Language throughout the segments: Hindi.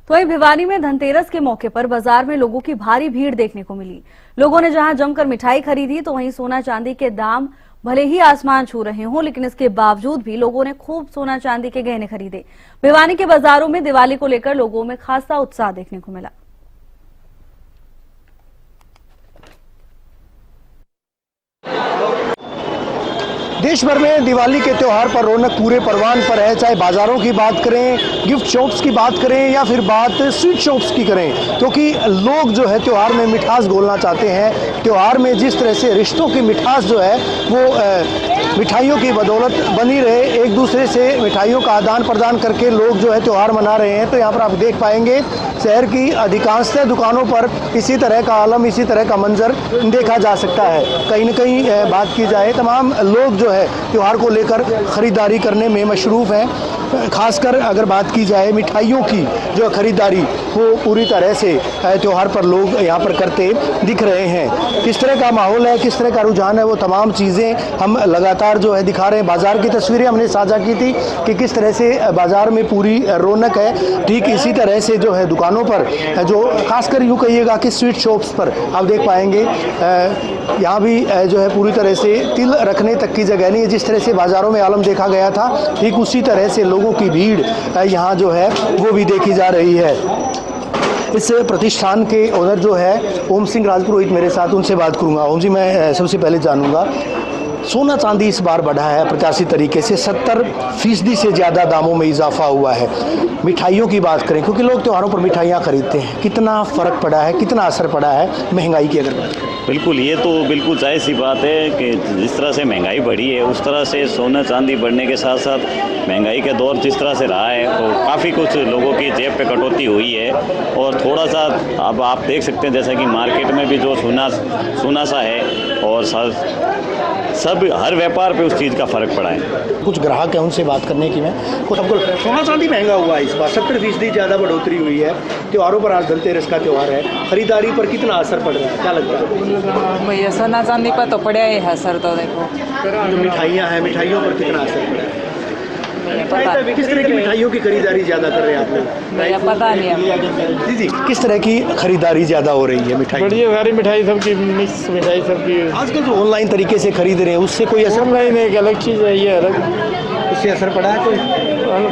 तो वहीं भिवानी में धनतेरस के मौके पर बाजार में लोगों की भारी भीड़ देखने को मिली। लोगों ने जहां जमकर मिठाई खरीदी तो वहीं सोना चांदी के दाम भले ही आसमान छू रहे हों, लेकिन इसके बावजूद भी लोगों ने खूब सोना चांदी के गहने खरीदे। भिवानी के बाजारों में दिवाली को लेकर लोगों में खासा उत्साह देखने को मिला। देश भर में दिवाली के त्यौहार पर रौनक पूरे परवान पर है। चाहे बाजारों की बात करें, गिफ्ट शॉप्स की बात करें या फिर बात स्वीट शॉप्स की करें, क्योंकि लोग जो है त्यौहार में मिठास घोलना चाहते हैं। त्यौहार में जिस तरह से रिश्तों की मिठास जो है वो मिठाइयों की बदौलत बनी रहे, एक दूसरे से मिठाइयों का आदान प्रदान करके लोग जो है त्यौहार मना रहे हैं। तो यहाँ पर आप देख पाएंगे शहर की अधिकांशतः दुकानों पर इसी तरह का आलम, इसी तरह का मंजर देखा जा सकता है। कहीं न कहीं बात की जाए, तमाम लोग जो है त्यौहार को लेकर खरीदारी करने में मशरूफ़ हैं। खासकर अगर बात की जाए मिठाइयों की जो खरीदारी, वो पूरी तरह से त्यौहार पर लोग यहाँ पर करते दिख रहे हैं। किस तरह का माहौल है, किस तरह का रुझान है, वो तमाम चीज़ें हम लगातार जो है दिखा रहे हैं। बाज़ार की तस्वीरें हमने साझा की थी कि किस तरह से बाज़ार में पूरी रौनक है। ठीक इसी तरह से जो है दुकानों पर, जो खासकर यूँ कहिएगा कि स्वीट शॉप्स पर आप देख पाएंगे यहाँ भी जो है पूरी तरह से तिल रखने तक की जगह नहीं है। जिस तरह से बाज़ारों में आलम देखा गया था, ठीक उसी तरह से लोगों की भीड़ यहाँ जो है वो भी देखी जा रही है। इस प्रतिष्ठान के ओनर जो है ओम सिंह राजपुरोहित मेरे साथ, उनसे बात करूंगा। ओम जी, मैं सबसे पहले जानूंगा, सोना चांदी इस बार बढ़ा है प्रत्याशित तरीके से, 70% से ज़्यादा दामों में इजाफा हुआ है। मिठाइयों की बात करें, क्योंकि लोग त्योहारों पर मिठाइयाँ खरीदते हैं, कितना फ़र्क पड़ा है, कितना असर पड़ा है महंगाई की अगर बात करें? बिल्कुल, ये तो बिल्कुल जायज़ सी बात है कि जिस तरह से महंगाई बढ़ी है उस तरह से सोना चांदी बढ़ने के साथ साथ महंगाई का दौर जिस तरह से रहा है तो काफ़ी कुछ लोगों की जेब पे कटौती हुई है। और थोड़ा सा अब आप देख सकते हैं जैसा कि मार्केट में भी जो सोना सा है और सब हर व्यापार पे उस चीज़ का फ़र्क पड़ा है। कुछ ग्राहक हैं, उनसे बात करने की मैं आपको। सोना चांदी महंगा हुआ है इस बार, 70% ज़्यादा बढ़ोतरी हुई है। त्योहारों पर आज धनतेरस का त्यौहार है, खरीदारी पर कितना असर पड़ रहा है, क्या लगता है? भैया सोना चांदी पर तो पड़ा है असर। तो देखो जो मिठाइयाँ हैं, मिठाइयों पर कितना असर पड़ा है? किस तरह की मिठाइयों की खरीदारी ज़्यादा कर रहे हैं आप लोग? भैया पता नहीं है। जी जी, किस तरह की खरीदारी ज़्यादा हो रही है मिठाई? बढ़िया, सारी मिठाई सबकी, मिक्स मिठाई सबकी। आजकल जो ऑनलाइन तरीके से खरीद रहे हैं उससे कोई असर? ऑनलाइन एक अलग चीज़ है, ये अलग, उससे असर पड़ा है कोई?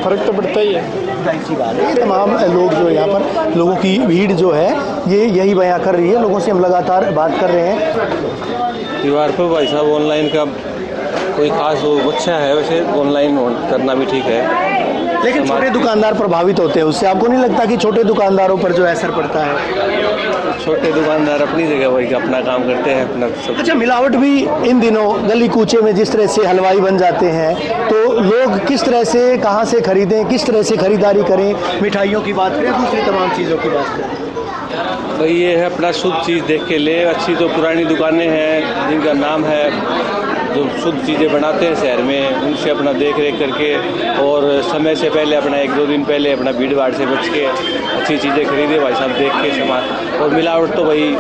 फ़र्क तो पड़ता ही है। अच्छी बात है। तमाम लोग जो यहाँ पर, लोगों की भीड़ जो है ये यही बयां कर रही है। लोगों से हम लगातार बात कर रहे हैं। त्यौहार पर भाई साहब ऑनलाइन का कोई खास वो अच्छा है, वैसे ऑनलाइन करना भी ठीक है, लेकिन छोटे दुकानदार प्रभावित होते हैं उससे। आपको नहीं लगता कि छोटे दुकानदारों पर जो असर पड़ता है? छोटे दुकानदार अपनी जगह वही अपना काम करते हैं अपना सब। अच्छा, मिलावट भी इन दिनों गली कूचे में जिस तरह से हलवाई बन जाते हैं, तो लोग किस तरह से, कहाँ से खरीदें, किस तरह से खरीदारी करें? मिठाइयों की बात करें, दूसरी तमाम चीज़ों की बात करें, तो ये है अपना शुद्ध चीज़ देख के ले। अच्छी तो पुरानी दुकानें हैं जिनका नाम है, जो शुद्ध चीज़ें बनाते हैं शहर में, उनसे अपना देख रेख करके और समय से पहले अपना 1-2 दिन पहले अपना भीड़ भाड़ से बच के अच्छी चीज़ें खरीदे भाई साहब देख के सामान। और मिलावट तो भाई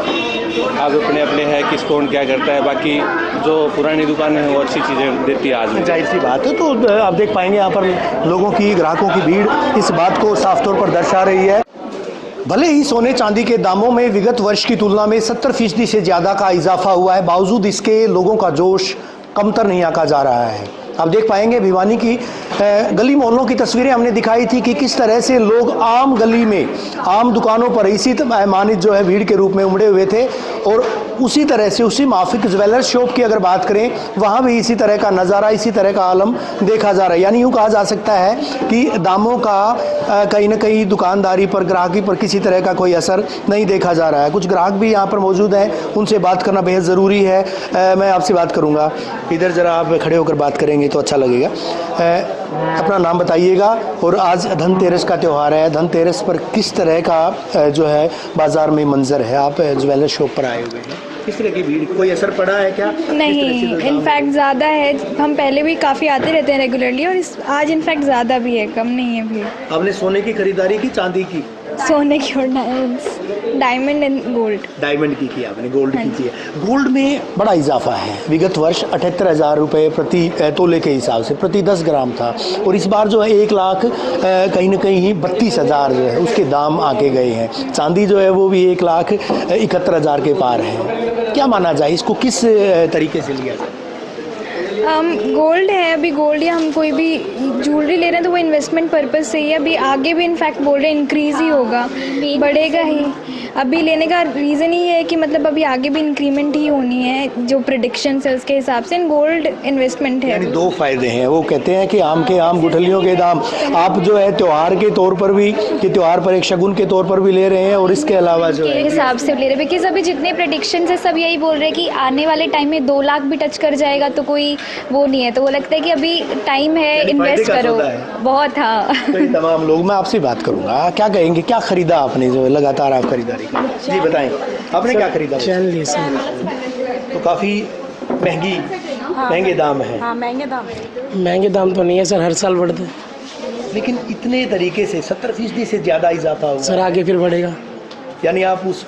आप अपने अपने है किस कौन क्या करता है, बाकी जो पुरानी दुकानें हैं वो अच्छी चीज़ें देती है आज। जाहिर सी बात है। तो आप देख पाएंगे यहाँ पर लोगों की, ग्राहकों की भीड़ इस बात को साफ तौर पर दर्शा रही है। भले ही सोने चांदी के दामों में विगत वर्ष की तुलना में 70% से ज़्यादा का इजाफा हुआ है, बावजूद इसके लोगों का जोश कमतर नहीं आंका जा रहा है। आप देख पाएंगे भिवानी की गली मोहल्लों की तस्वीरें हमने दिखाई थी कि किस तरह से लोग आम गली में, आम दुकानों पर इसी मानित जो है भीड़ के रूप में उमड़े हुए थे। और उसी तरह से उसी माफिक ज्वेलर्स शॉप की अगर बात करें, वहाँ भी इसी तरह का नज़ारा, इसी तरह का आलम देखा जा रहा है। यानी यूँ कहा जा सकता है कि दामों का कहीं ना कहीं दुकानदारी पर, ग्राहकी पर किसी तरह का कोई असर नहीं देखा जा रहा है। कुछ ग्राहक भी यहाँ पर मौजूद हैं, उनसे बात करना बेहद ज़रूरी है। मैं आपसे बात करूँगा, इधर ज़रा आप खड़े होकर बात करेंगे तो अच्छा लगेगा। अपना नाम बताइएगा, और आज धनतेरस का त्यौहार है, धनतेरस पर किस तरह का जो है बाज़ार में मंजर है? आप ज्वेलर शॉप पर आए हुए हैं, किस तरह की भीड़, कोई असर पड़ा है क्या? नहीं, इनफैक्ट ज़्यादा है। हम पहले भी काफ़ी आते रहते हैं रेगुलरली, और आज इनफैक्ट ज़्यादा भी है, कम नहीं है भीड़। आपने सोने की खरीदारी की, चांदी की? सोने की और diamonds. Diamond and gold. Diamond की आपने, गोल्ड की है। गोल्ड में बड़ा इजाफा है। विगत वर्ष 78,000 रुपये प्रति तोले के हिसाब से प्रति 10 ग्राम था, और इस बार जो है 1 लाख कहीं ना कहीं 32,000 जो है उसके दाम आके गए हैं। चांदी जो है वो भी 1,71,000 के पार है। क्या माना जाए, इसको किस तरीके से लिया जाए? गोल्ड है, अभी गोल्ड या हम कोई भी ज्वेलरी ले रहे हैं तो वो इन्वेस्टमेंट पर्पस से ही है। अभी आगे भी इनफैक्ट बोल रहे हैं इंक्रीज़ ही होगा, बढ़ेगा ही। अभी लेने का रीज़न ही है कि मतलब अभी आगे भी इंक्रीमेंट ही होनी है, जो प्रेडिक्शन है उसके हिसाब से गोल्ड इन्वेस्टमेंट है। यानी दो फायदे हैं। वो कहते हैं कि आम के आम गुठलियों के दाम, आप जो है त्यौहार के तौर पर भी, कि त्यौहार पर एक शगुन के तौर पर भी ले रहे हैं, और इसके अलावा जो है हिसाब से ले रहे हैं। बिकॉज अभी जितने प्रेडिक्शन है सब यही बोल रहे हैं कि आने वाले टाइम में 2 लाख भी टच कर जाएगा तो कोई वो नहीं है। तो वो लगता है कि अभी टाइम है, इन्वेस्ट करो बहुत। हाँ, तो तमाम लोग, मैं आपसे बात करूंगा, क्या कहेंगे, क्या खरीदा आपने जो लगातार आप खरीदारी की? जी बताएं, आपने क्या खरीदा? चैन ली सर। तो काफ़ी महंगे दाम है। हाँ, महंगे दाम है। महंगे दाम तो नहीं है सर, हर साल बढ़ते हैं लेकिन इतने तरीके से 70% से ज़्यादा इजाफा हुआ सर, आगे फिर बढ़ेगा। यानी आप उस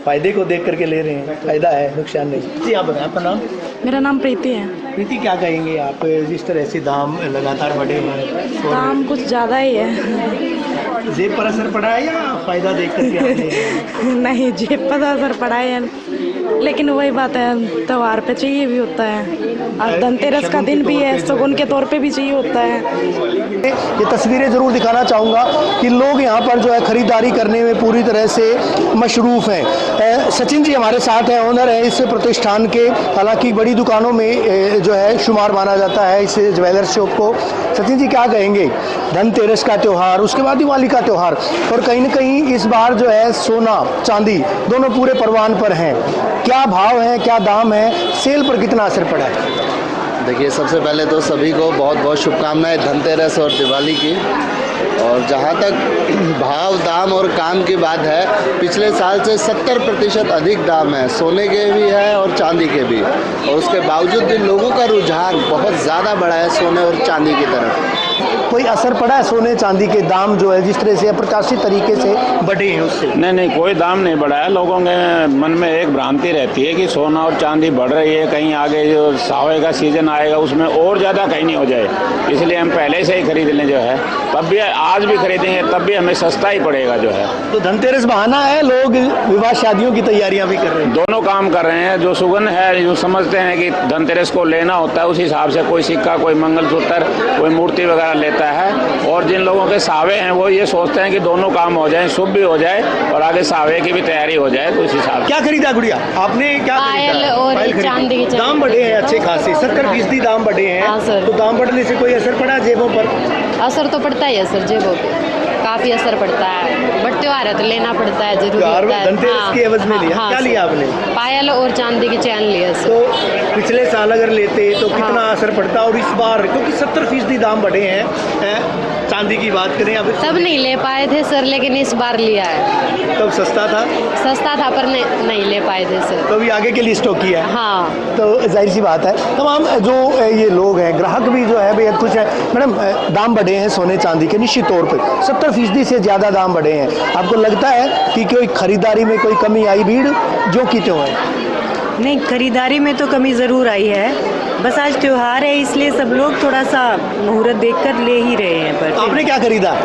फायदे को देख करके ले रहे हैं, फायदा है, नुकसान नहीं। जी आप बताएं, आपका नाम? मेरा नाम प्रीति है। प्रीति, क्या कहेंगे आप, जिस तरह से दाम लगातार बढ़े हुए हैं? दाम कुछ ज़्यादा ही है। जेब पर असर पड़ा है या फायदा देख करके आपने? नहीं, जेब पर असर पड़ा है, लेकिन वही बात है, त्योहार पे चाहिए भी होता है। और धनतेरस का दिन भी है, शगुन के तौर पे भी चाहिए होता है। ये तस्वीरें ज़रूर दिखाना चाहूँगा कि लोग यहाँ पर जो है ख़रीदारी करने में पूरी तरह से मशरूफ़ हैं। सचिन जी हमारे साथ हैं, ओनर है इस प्रतिष्ठान के। हालांकि बड़ी दुकानों में जो है शुमार माना जाता है इस ज्वेलर्स शॉप को। सचिन जी क्या कहेंगे, धनतेरस का त्यौहार, उसके बाद दिवाली का त्यौहार, और कहीं ना कहीं इस बार जो है सोना चांदी दोनों पूरे परवान पर हैं, क्या भाव है, क्या दाम है, सेल पर कितना असर पड़ा है? देखिए, सबसे पहले तो सभी को बहुत बहुत शुभकामनाएं धनतेरस और दिवाली की। और जहाँ तक भाव, दाम और काम की बात है, पिछले साल से 70% अधिक दाम है, सोने के भी है और चांदी के भी। और उसके बावजूद भी लोगों का रुझान बहुत ज़्यादा बढ़ा है सोने और चांदी की तरफ। कोई असर पड़ा है सोने चांदी के दाम जो है जिस तरह से अप्रत्याशित तरीके से बढ़े हैं उससे? नहीं, कोई दाम नहीं बढ़ा है। लोगों के मन में एक भ्रांति रहती है कि सोना और चांदी बढ़ रही है, कहीं आगे जो सावे का सीजन आएगा उसमें और ज़्यादा कहीं नहीं हो जाए, इसलिए हम पहले से ही खरीद लें जो है। तब भी आज भी खरीदेंगे तब भी हमें सस्ता ही पड़ेगा जो है। तो धनतेरस बहाना है, लोग विवाह शादियों की तैयारियां भी कर रहे हैं। दोनों काम कर रहे हैं। जो सुगन है, जो समझते हैं कि धनतेरस को लेना होता है, उस हिसाब से कोई सिक्का, कोई मंगलसूत्र, कोई मूर्ति वगैरह लेता है। और जिन लोगों के सावे हैं वो ये सोचते हैं कि दोनों काम हो जाए, शुभ भी हो जाए और आगे सावे की भी तैयारी हो जाए। तो उस हिसाब से क्या खरीदा गुड़िया आपने? क्या पायल और चांदी की चैन। दाम बढ़े हैं अच्छे खासे, 70% दाम बढ़े हैं। हाँ सर। तो दाम बढ़ने से कोई असर पड़ा जेबों पर? असर तो पड़ता ही है सर, जेबों पे काफ़ी असर पड़ता है, बट त्योहार है तो लेना पड़ता है, जरूरी होता है। धनतेरस की एवज में लिया? क्या लिया आपने? पायल और चांदी की चैन लिया सर। तो पिछले साल अगर लेते तो कितना असर पड़ता? और इस बार क्योंकि 70% दाम बढ़े हैं, चांदी की बात करें या फिर तब नहीं ले पाए थे सर, लेकिन इस बार लिया है। तब सस्ता था पर नहीं ले पाए थे सर। तो अभी आगे के लिए स्टॉक किया है। हाँ, तो जाहिर सी बात है, तमाम जो ये लोग हैं, ग्राहक भी जो है बेहद खुश है। मैडम, दाम बढ़े हैं सोने चांदी के निश्चित तौर पर, 70% से ज़्यादा दाम बढ़े हैं। आपको लगता है कि कोई खरीदारी में कोई कमी आई? भीड़ जो की त्यों है? नहीं, खरीदारी में तो कमी ज़रूर आई है, बस आज त्यौहार है इसलिए सब लोग थोड़ा सा मुहूर्त देखकर ले ही रहे हैं। पर आपने क्या खरीदा?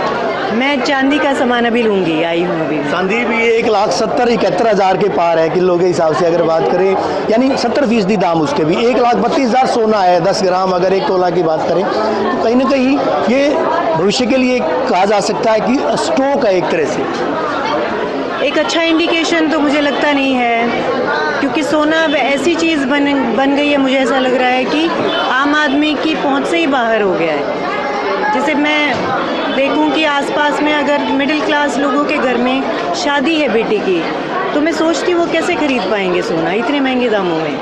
मैं चांदी का सामान अभी लूँगी, आई हूँ अभी। चांदी भी 1,70,71,000 के पार है किलो के हिसाब से अगर बात करें, यानी 70% दाम उसके भी। 1,32,000 सोना है 10 ग्राम अगर 1 तोला की बात करें, तो कहीं ना कहीं ये भविष्य के लिए कहा जा सकता है कि स्टॉक है एक तरह से। एक अच्छा इंडिकेशन तो मुझे लगता नहीं है, क्योंकि सोना अब ऐसी चीज़ बन गई है, मुझे ऐसा लग रहा है कि आम आदमी की पहुंच से ही बाहर हो गया है। जैसे मैं देखूं कि आसपास में अगर मिडिल क्लास लोगों के घर में शादी है बेटी की, तो मैं सोचती हूँ वो कैसे खरीद पाएंगे सोना इतने महंगे दामों में।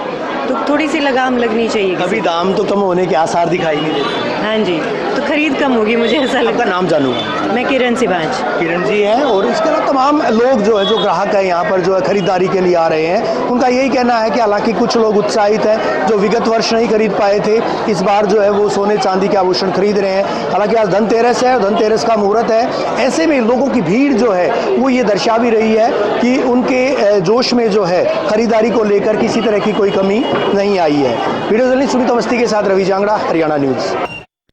तो थोड़ी सी लगाम लगनी चाहिए किसी अभी दाम तो कम होने के आसार दिखाई नहीं देते। को। हाँ जी, तो खरीद कम होगी, मुझे ऐसा आपका लगता नाम जानूंगा। है। मैं किरण सिवाज। किरण जी हैं और इसके अलावा तमाम लोग जो है जो ग्राहक है यहाँ पर जो है खरीदारी के लिए आ रहे हैं, उनका यही कहना है कि हालांकि कुछ लोग उत्साहित हैं जो विगत वर्ष नहीं खरीद पाए थे, इस बार जो है वो सोने चांदी के आभूषण खरीद रहे हैं। हालांकि आज धनतेरस है और धनतेरस का मुहूर्त है, ऐसे में लोगों की भीड़ जो है वो ये दर्शा भी रही है कि उनके जोश में जो है खरीदारी को लेकर किसी तरह की कोई कमी नहीं आई है। वीडियो जर्नलिस्ट सुनीता अवस्थी के साथ रवि जांगड़ा, हरियाणा न्यूज़।